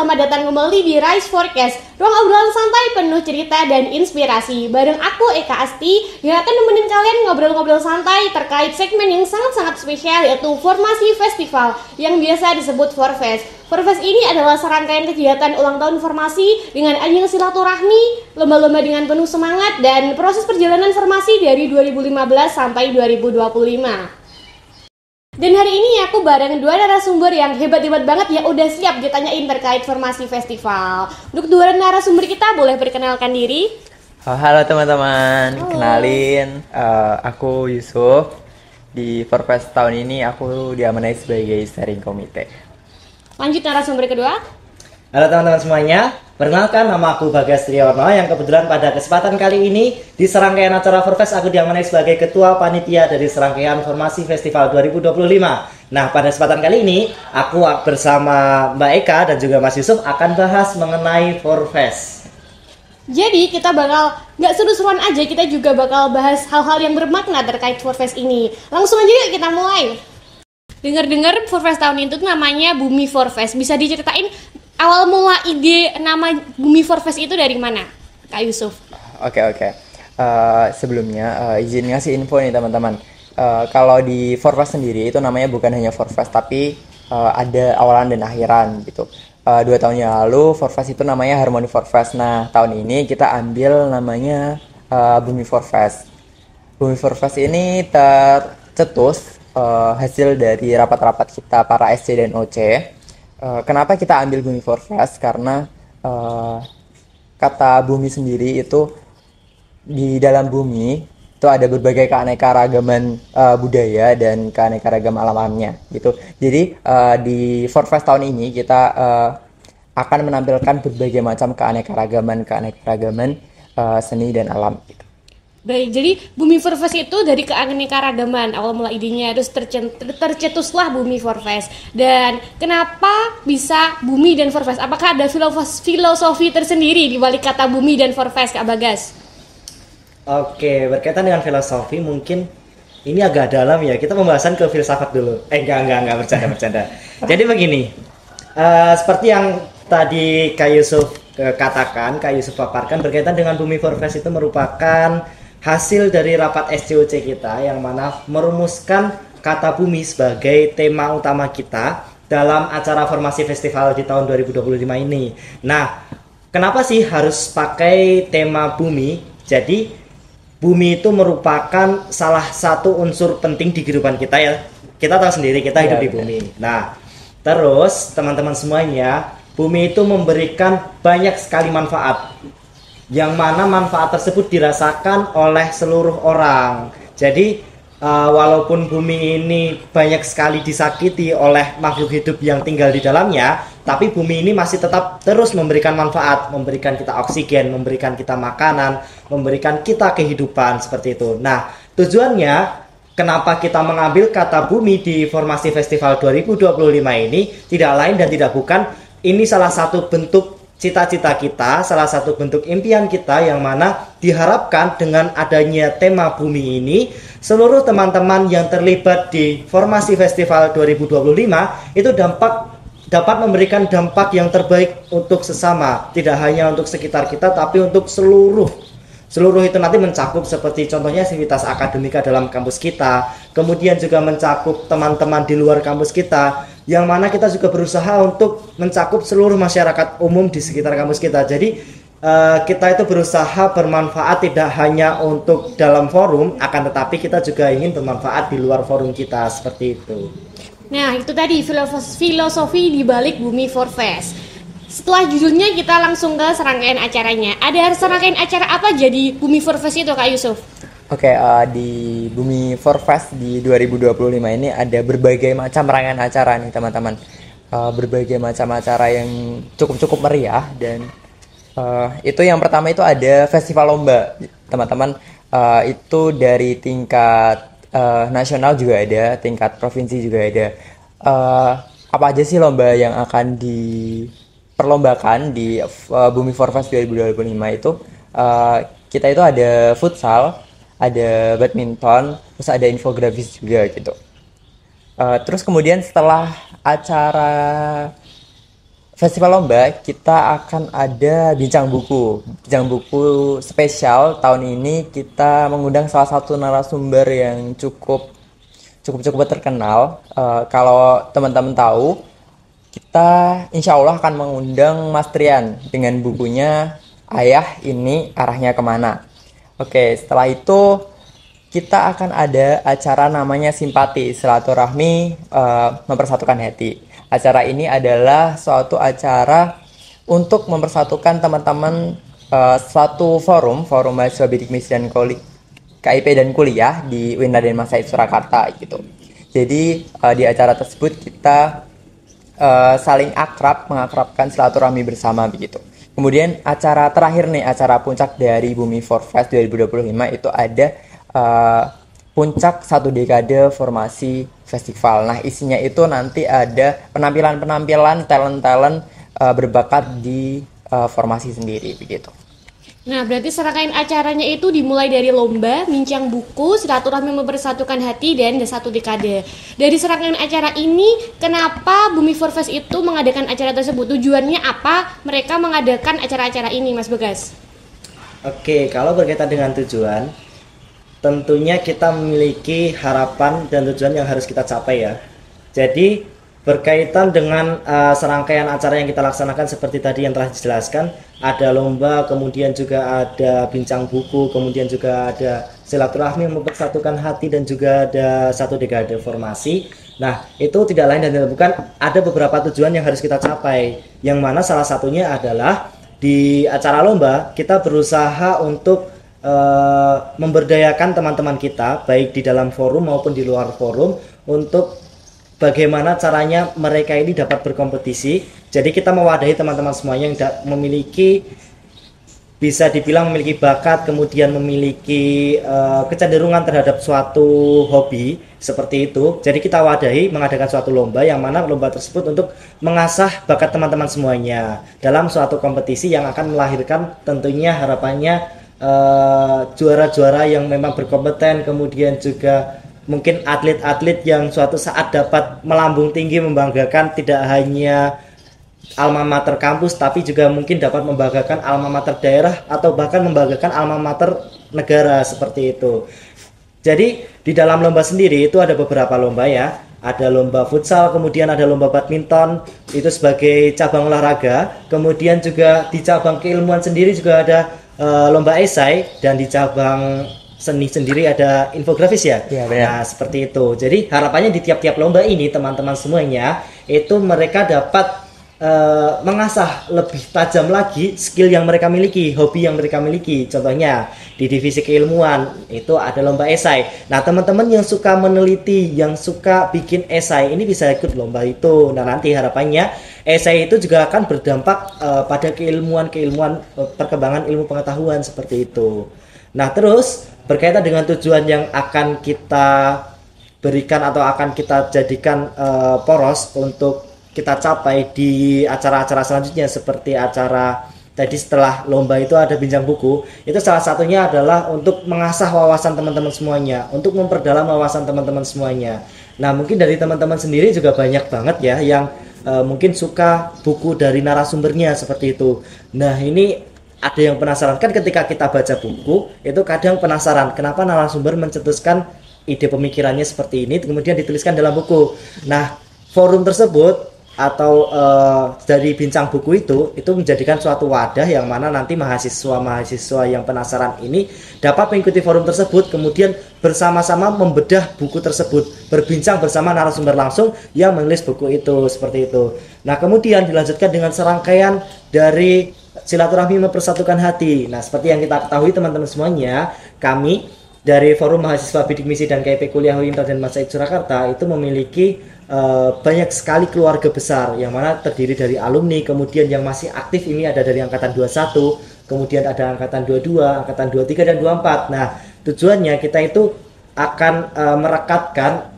selamat datang kembali di Rise Forecast, ruang obrolan santai penuh cerita dan inspirasi. Bareng aku Eka Asti yang akan nemenin kalian ngobrol-ngobrol santai terkait segmen yang sangat-sangat spesial, yaitu Formasi Festival yang biasa disebut Forfest. Forfest ini adalah serangkaian kegiatan ulang tahun formasi dengan ajang silaturahmi, lomba-lomba dengan penuh semangat, dan proses perjalanan formasi dari 2015 sampai 2025. Dan hari ini aku bareng dua narasumber yang hebat-hebat banget yang udah siap ditanyain terkait Formasi Festival. Untuk dua narasumber kita boleh perkenalkan diri. Halo teman-teman, kenalin aku Yusuf. Di Forfest tahun ini aku diamanai sebagai steering komite. Lanjut narasumber kedua. Halo teman-teman semuanya, perkenalkan nama aku Bagas Triyono yang kebetulan pada kesempatan kali ini di serangkaian acara Forfest aku diamanai sebagai Ketua Panitia dari serangkaian Formasi Festival 2025. Nah, pada kesempatan kali ini aku bersama Mbak Eka dan juga Mas Yusuf akan bahas mengenai Forfest. Jadi kita bakal nggak seru-seruan aja, kita juga bakal bahas hal-hal yang bermakna terkait Forfest ini. Langsung aja yuk kita mulai. Dengar-dengar Forfest tahun itu namanya Bumi Forfest. Bisa diceritain awal mula ide nama Bumi Forfest itu dari mana, Kak Yusuf? Oke. Sebelumnya izin ngasih info nih teman-teman. Kalau di Forfest sendiri itu namanya bukan hanya Forfest, tapi ada awalan dan akhiran gitu. 2 tahun yang lalu Forfest itu namanya Harmony Forfest. Nah, tahun ini kita ambil namanya Bumi Forfest. Bumi Forfest ini tercetus hasil dari rapat-rapat kita para SC dan OC. Kenapa kita ambil Bumi Forfest? Karena kata bumi sendiri itu di dalam bumi itu ada berbagai keanekaragaman budaya dan keanekaragaman alamnya gitu. Jadi di Forfest tahun ini kita akan menampilkan berbagai macam keanekaragaman seni dan alam gitu. Baik, jadi Bumi Forfest itu dari keanekaragaman awal mula idenya, terus tercetuslah Bumi Forfest. Dan kenapa bisa Bumi dan Forfest? Apakah ada filosofi tersendiri di balik kata Bumi dan Forfest, Kak Bagas? Oke, berkaitan dengan filosofi mungkin ini agak dalam ya. Kita pembahasan ke filsafat dulu. Enggak, bercanda. Jadi begini, seperti yang tadi Kak Yusuf Kak Yusuf paparkan, berkaitan dengan Bumi Forfest itu merupakan hasil dari rapat SCOC kita yang mana merumuskan kata bumi sebagai tema utama kita dalam acara Formasi Festival di tahun 2025 ini. Nah, kenapa sih harus pakai tema bumi? Jadi, bumi itu merupakan salah satu unsur penting di kehidupan kita ya. Kita tahu sendiri kita hidup di bumi. Nah, terus teman-teman semuanya, bumi itu memberikan banyak sekali manfaat, yang mana manfaat tersebut dirasakan oleh seluruh orang. Jadi walaupun bumi ini banyak sekali disakiti oleh makhluk hidup yang tinggal di dalamnya, tapi bumi ini masih tetap terus memberikan manfaat, memberikan kita oksigen, memberikan kita makanan, memberikan kita kehidupan seperti itu. Nah, tujuannya kenapa kita mengambil kata bumi di Formasi Festival 2025 ini tidak lain dan tidak bukan, ini salah satu bentuk cita-cita kita, salah satu bentuk impian kita yang mana diharapkan dengan adanya tema bumi ini, seluruh teman-teman yang terlibat di Formasi Festival 2025 itu dapat memberikan dampak yang terbaik untuk sesama, tidak hanya untuk sekitar kita tapi untuk seluruh itu nanti mencakup seperti contohnya aktivitas akademika dalam kampus kita, kemudian juga mencakup teman-teman di luar kampus kita, yang mana kita juga berusaha untuk mencakup seluruh masyarakat umum di sekitar kampus kita. Jadi kita itu berusaha bermanfaat tidak hanya untuk dalam forum, akan tetapi kita juga ingin bermanfaat di luar forum kita, seperti itu. Nah, itu tadi filosofi di balik Bumi Forfest. Setelah judulnya kita langsung ke serangkaian acaranya. Ada serangkaian acara apa jadi Bumi Forfest itu, Kak Yusuf? Oke, di Bumi Forfest di 2025 ini ada berbagai macam rangkaian acara nih teman-teman. Berbagai macam acara yang cukup meriah, dan itu yang pertama itu ada festival lomba teman-teman. Itu dari tingkat nasional juga ada, tingkat provinsi juga ada. Apa aja sih lomba yang akan diperlombakan di Bumi Forfest 2025 itu? Kita itu ada futsal, ada badminton, terus ada infografis juga gitu. Terus kemudian setelah acara festival lomba kita akan ada bincang buku. Bincang buku spesial tahun ini kita mengundang salah satu narasumber yang cukup terkenal. Kalau teman-teman tahu, kita insya Allah akan mengundang Mas Trian dengan bukunya Ayah Ini Arahnya Kemana. Oke, setelah itu kita akan ada acara namanya Simpati Silaturahmi Mempersatukan Hati. Acara ini adalah suatu acara untuk mempersatukan teman-teman suatu forum mahasiswa bidik misi dan KIP dan kuliah di UIN Raden Mas Said Surakarta gitu. Jadi di acara tersebut kita saling mengakrabkan silaturahmi bersama begitu. Kemudian acara terakhir nih, acara puncak dari Bumi Forfest 2025 itu ada puncak 1 dekade formasi festival. Nah, isinya itu nanti ada penampilan talent berbakat di formasi sendiri begitu. Nah, berarti serangkaian acaranya itu dimulai dari lomba, bincang buku, silaturahmi mempersatukan hati, dan 1 dekade. Dari serangkaian acara ini, kenapa Bumi Forfest itu mengadakan acara tersebut? Tujuannya apa mereka mengadakan acara-acara ini, Mas Begas? Oke, kalau berkaitan dengan tujuan, tentunya kita memiliki harapan dan tujuan yang harus kita capai ya. Jadi berkaitan dengan serangkaian acara yang kita laksanakan seperti tadi yang telah dijelaskan, ada lomba, kemudian juga ada bincang buku, kemudian juga ada silaturahmi mempersatukan hati, dan juga ada 1 dekade formasi. Nah, itu tidak lain dan tidak bukan, ada beberapa tujuan yang harus kita capai, yang mana salah satunya adalah di acara lomba kita berusaha untuk memberdayakan teman-teman kita baik di dalam forum maupun di luar forum untuk bagaimana caranya mereka ini dapat berkompetisi. Jadi kita mewadahi teman-teman semuanya yang memiliki, bisa dibilang memiliki bakat, kemudian memiliki kecenderungan terhadap suatu hobi seperti itu. Jadi kita wadahi mengadakan suatu lomba, yang mana lomba tersebut untuk mengasah bakat teman-teman semuanya dalam suatu kompetisi yang akan melahirkan tentunya harapannya juara-juara yang memang berkompeten, kemudian juga mungkin atlet-atlet yang suatu saat dapat melambung tinggi membanggakan tidak hanya alma mater kampus, tapi juga mungkin dapat membanggakan alma mater daerah atau bahkan membanggakan alma mater negara seperti itu. Jadi di dalam lomba sendiri itu ada beberapa lomba ya. Ada lomba futsal, kemudian ada lomba badminton, itu sebagai cabang olahraga. Kemudian juga di cabang keilmuan sendiri juga ada lomba esai, dan di cabang seni sendiri ada infografis ya. Iya, benar. Nah, seperti itu. Jadi harapannya di tiap-tiap lomba ini teman-teman semuanya itu mereka dapat mengasah lebih tajam lagi skill yang mereka miliki, hobi yang mereka miliki. Contohnya di divisi keilmuan itu ada lomba esai. Nah, teman-teman yang suka meneliti, yang suka bikin esai ini bisa ikut lomba itu. Nah, nanti harapannya esai itu juga akan berdampak pada keilmuan perkembangan ilmu pengetahuan seperti itu. Nah, terus berkaitan dengan tujuan yang akan kita berikan atau akan kita jadikan poros untuk kita capai di acara-acara selanjutnya, seperti acara tadi setelah lomba itu ada bincang buku. Itu salah satunya adalah untuk mengasah wawasan teman-teman semuanya, untuk memperdalam wawasan teman-teman semuanya. Nah, mungkin dari teman-teman sendiri juga banyak banget ya yang mungkin suka buku dari narasumbernya seperti itu. Nah, ini ada yang penasaran kan, ketika kita baca buku itu kadang penasaran kenapa narasumber mencetuskan ide pemikirannya seperti ini kemudian dituliskan dalam buku. Nah, forum tersebut atau dari bincang buku itu menjadikan suatu wadah yang mana nanti mahasiswa yang penasaran ini dapat mengikuti forum tersebut, kemudian bersama-sama membedah buku tersebut, berbincang bersama narasumber langsung yang menulis buku itu, seperti itu. Nah, kemudian dilanjutkan dengan serangkaian dari silaturahmi mempersatukan hati. Nah, seperti yang kita ketahui teman-teman semuanya, kami dari Forum Mahasiswa Bidik Misi dan KIP Kuliah UIN Raden Mas Said Surakarta itu memiliki banyak sekali keluarga besar yang mana terdiri dari alumni, kemudian yang masih aktif ini ada dari angkatan 21, kemudian ada angkatan 22, angkatan 23 dan 24. Nah, tujuannya kita itu akan merekatkan,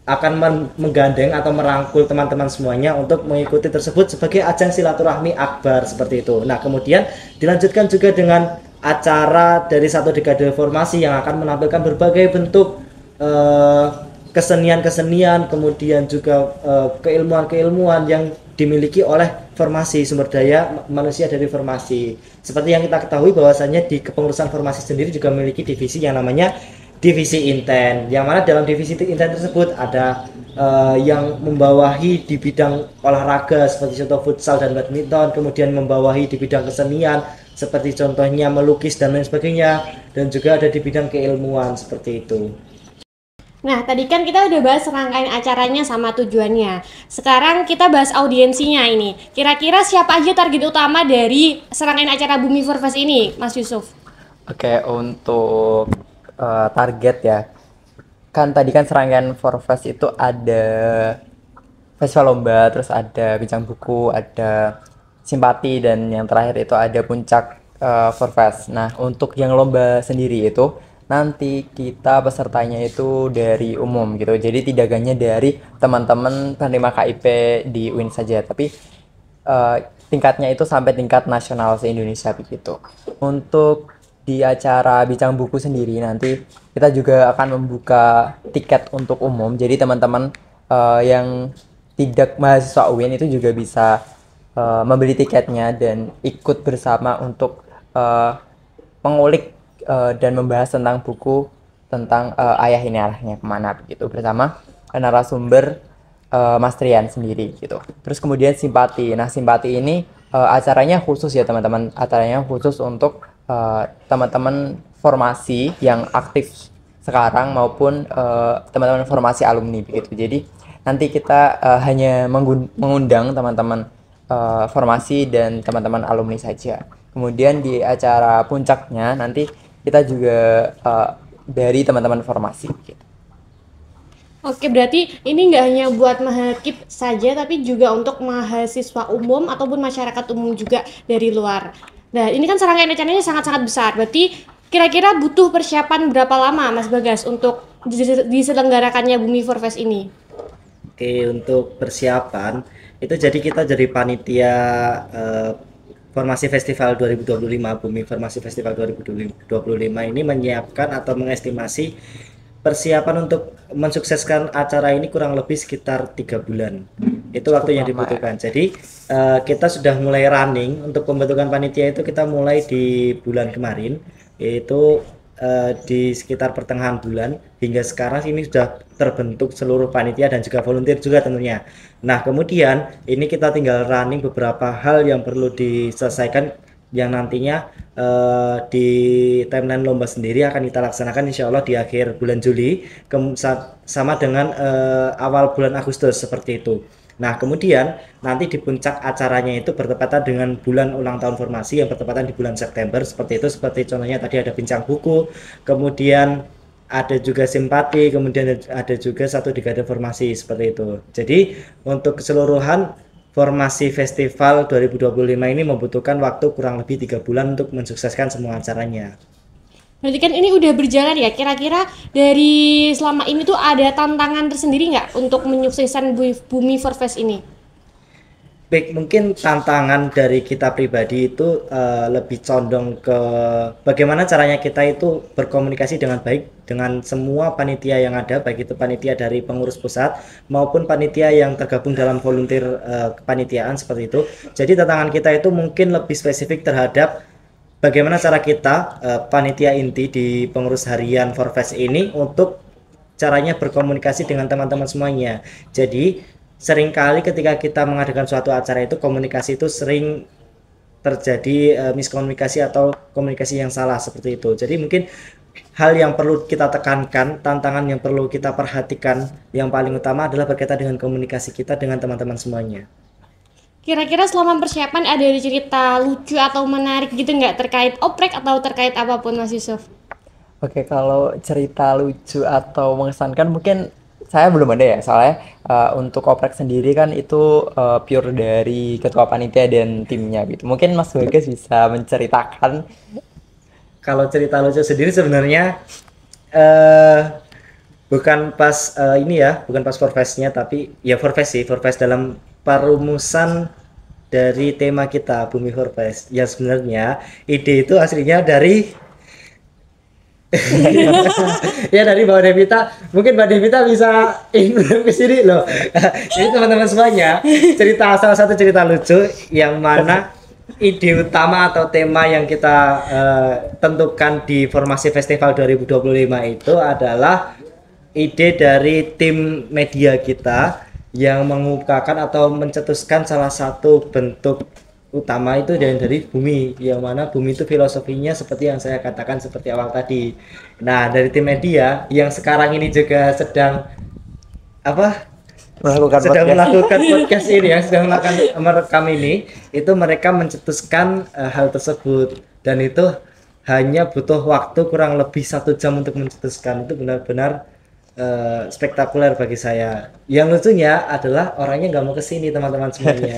akan menggandeng atau merangkul teman-teman semuanya untuk mengikuti tersebut sebagai ajang silaturahmi akbar seperti itu. Nah, kemudian dilanjutkan juga dengan acara dari 1 dekade formasi yang akan menampilkan berbagai bentuk kesenian-kesenian, kemudian juga keilmuan-keilmuan yang dimiliki oleh formasi, sumber daya manusia dari formasi. Seperti yang kita ketahui bahwasanya di kepengurusan formasi sendiri juga memiliki divisi yang namanya divisi inten, yang mana dalam divisi inten tersebut ada yang membawahi di bidang olahraga seperti contoh futsal dan badminton, kemudian membawahi di bidang kesenian seperti contohnya melukis dan lain sebagainya, dan juga ada di bidang keilmuan seperti itu. Nah, tadi kan kita udah bahas rangkaian acaranya sama tujuannya. Sekarang kita bahas audiensinya ini. Kira-kira siapa aja target utama dari serangkaian acara Bumi Forfest ini, Mas Yusuf? Oke, untuk target ya. Kan tadi kan serangkaian Forfest itu ada festival lomba, terus ada bincang buku, ada simpati, dan yang terakhir itu ada puncak Forfest. Nah, untuk yang lomba sendiri itu nanti kita pesertanya itu dari umum gitu. Jadi tidak hanya dari teman-teman penerima KIP di UIN saja, tapi tingkatnya itu sampai tingkat nasional se-Indonesia begitu. Untuk di acara bincang buku sendiri nanti kita juga akan membuka tiket untuk umum. Jadi teman-teman yang tidak mahasiswa UIN itu juga bisa membeli tiketnya dan ikut bersama untuk mengulik dan membahas tentang buku tentang ayah ini arahnya kemana begitu, bersama narasumber Mas Trian sendiri gitu. Terus kemudian simpati. Nah, simpati ini acaranya khusus ya teman-teman, acaranya khusus untuk teman-teman formasi yang aktif sekarang maupun teman-teman formasi alumni begitu. Jadi nanti kita hanya mengundang teman-teman formasi dan teman-teman alumni saja. Kemudian di acara puncaknya nanti kita juga dari teman-teman formasi gitu. Oke, berarti ini nggak hanya buat mahakip saja, tapi juga untuk mahasiswa umum ataupun masyarakat umum juga dari luar. Nah, ini kan serangkaian acaranya sangat-sangat besar. Berarti kira-kira butuh persiapan berapa lama, Mas Bagas, untuk diselenggarakannya Bumi Forfest ini? Oke, untuk persiapan itu jadi kita dari panitia Formasi Festival 2025, Bumi Formasi Festival 2025 ini menyiapkan atau mengestimasi persiapan untuk mensukseskan acara ini kurang lebih sekitar 3 bulan. Itu waktu yang dibutuhkan. Jadi kita sudah mulai running untuk pembentukan panitia itu, kita mulai di bulan kemarin, yaitu di sekitar pertengahan bulan. Hingga sekarang ini sudah terbentuk seluruh panitia dan juga volunteer juga tentunya. Nah, kemudian ini kita tinggal running beberapa hal yang perlu diselesaikan, yang nantinya di timeline lomba sendiri akan kita laksanakan insya Allah di akhir bulan Juli sama dengan awal bulan Agustus seperti itu. Nah, kemudian nanti di puncak acaranya itu bertepatan dengan bulan ulang tahun formasi yang bertepatan di bulan September seperti itu. Seperti contohnya tadi ada bincang buku, kemudian ada juga simpati, kemudian ada juga satu dekade formasi seperti itu. Jadi untuk keseluruhan Formasi Festival 2025 ini membutuhkan waktu kurang lebih 3 bulan untuk mensukseskan semua acaranya. Berarti kan ini udah berjalan ya, kira-kira dari selama ini tuh ada tantangan tersendiri nggak untuk menyukseskan Bumi Forfest ini? Baik, mungkin tantangan dari kita pribadi itu lebih condong ke bagaimana caranya kita itu berkomunikasi dengan baik dengan semua panitia yang ada, baik itu panitia dari pengurus pusat maupun panitia yang tergabung dalam volunteer kepanitiaan seperti itu. Jadi tantangan kita itu mungkin lebih spesifik terhadap bagaimana cara kita panitia inti di pengurus harian Forfest ini untuk caranya berkomunikasi dengan teman-teman semuanya. Jadi seringkali ketika kita mengadakan suatu acara itu komunikasi itu sering terjadi miskomunikasi atau komunikasi yang salah seperti itu. Jadi mungkin hal yang perlu kita tekankan, tantangan yang perlu kita perhatikan yang paling utama adalah berkaitan dengan komunikasi kita dengan teman-teman semuanya. Kira-kira selama persiapan ada cerita lucu atau menarik gitu nggak terkait oprek atau terkait apapun, Mas Yusuf? Oke, kalau cerita lucu atau mengesankan mungkin saya belum ada ya, soalnya untuk oprek sendiri kan itu pure dari ketua panitia dan timnya gitu. Mungkin Mas Bagas bisa menceritakan. Kalau cerita lucu sendiri sebenarnya bukan pas bukan pas Forfestnya, tapi ya Forfest dalam perumusan dari tema kita Bumi Forfest. Ya sebenarnya ide itu aslinya dari Ya dari Mbak Devita, mungkin Mbak Devita bisa info ke sini loh. Jadi teman-teman semuanya, salah satu cerita lucu yang mana ide utama atau tema yang kita tentukan di Formasi Festival 2025 itu adalah ide dari tim media kita yang mengukakan atau mencetuskan salah satu bentuk utama itu dari bumi, yang mana bumi itu filosofinya seperti yang saya katakan seperti awal tadi. Nah, dari tim media yang sekarang ini juga sedang melakukan podcast ini, yang sedang melakukan merekam ini, itu mereka mencetuskan hal tersebut, dan itu hanya butuh waktu kurang lebih 1 jam untuk mencetuskan. Itu benar-benar spektakuler bagi saya. Yang lucunya adalah orangnya nggak mau kesini, teman-teman semuanya,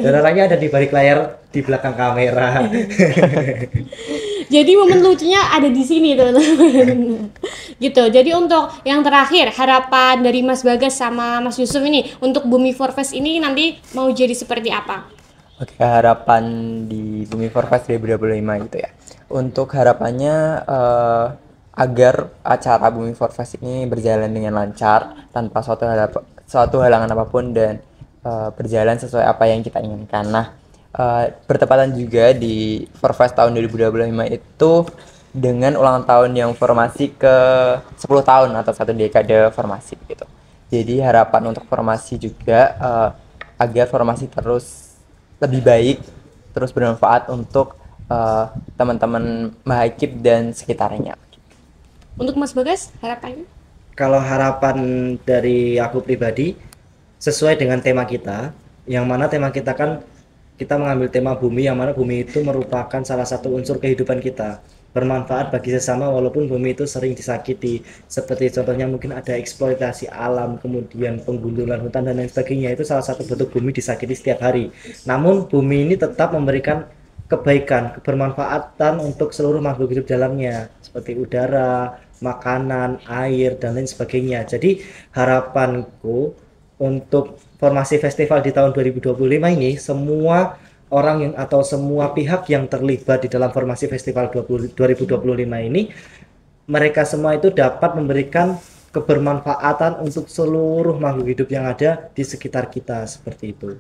dan orangnya ada di balik layar di belakang kamera. Jadi momen lucunya ada di sini, teman-teman. Gitu. Jadi untuk yang terakhir, harapan dari Mas Bagas sama Mas Yusuf ini untuk Bumi Forfest ini nanti mau jadi seperti apa? Oke, harapan di Bumi Forfest 2025 gitu ya. Untuk harapannya agar acara Bumi Forfest ini berjalan dengan lancar tanpa suatu halangan apapun, dan berjalan sesuai apa yang kita inginkan. Nah, bertepatan juga di Forfest tahun 2025 itu dengan ulang tahun yang formasi ke 10 tahun atau 1 dekade formasi gitu. Jadi harapan untuk formasi juga agar formasi terus lebih baik, terus bermanfaat untuk teman-teman Mahakib dan sekitarnya. Untuk Mas Bagas, harapannya? Kalau harapan dari aku pribadi sesuai dengan tema kita, yang mana tema kita kan kita mengambil tema bumi, yang mana bumi itu merupakan salah satu unsur kehidupan kita, bermanfaat bagi sesama walaupun bumi itu sering disakiti, seperti contohnya mungkin ada eksploitasi alam, kemudian penggundulan hutan dan lain sebagainya. Itu salah satu bentuk bumi disakiti setiap hari. Namun bumi ini tetap memberikan kebaikan, kebermanfaatan untuk seluruh makhluk hidup dalamnya, seperti udara, makanan, air, dan lain sebagainya. Jadi harapanku untuk Formasi Festival di tahun 2025 ini, semua orang yang atau semua pihak yang terlibat di dalam Formasi Festival 2025 ini, mereka semua itu dapat memberikan kebermanfaatan untuk seluruh makhluk hidup yang ada di sekitar kita, seperti itu.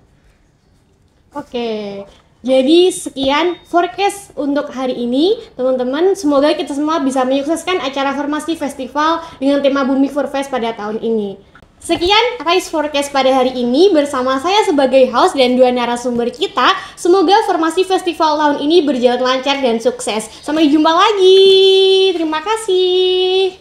Oke. Jadi sekian forecast untuk hari ini, teman-teman. Semoga kita semua bisa menyukseskan acara Formasi Festival dengan tema Bumi Forfest pada tahun ini. Sekian Rise Forecast pada hari ini bersama saya sebagai host dan 2 narasumber kita. Semoga Formasi Festival tahun ini berjalan lancar dan sukses. Sampai jumpa lagi. Terima kasih.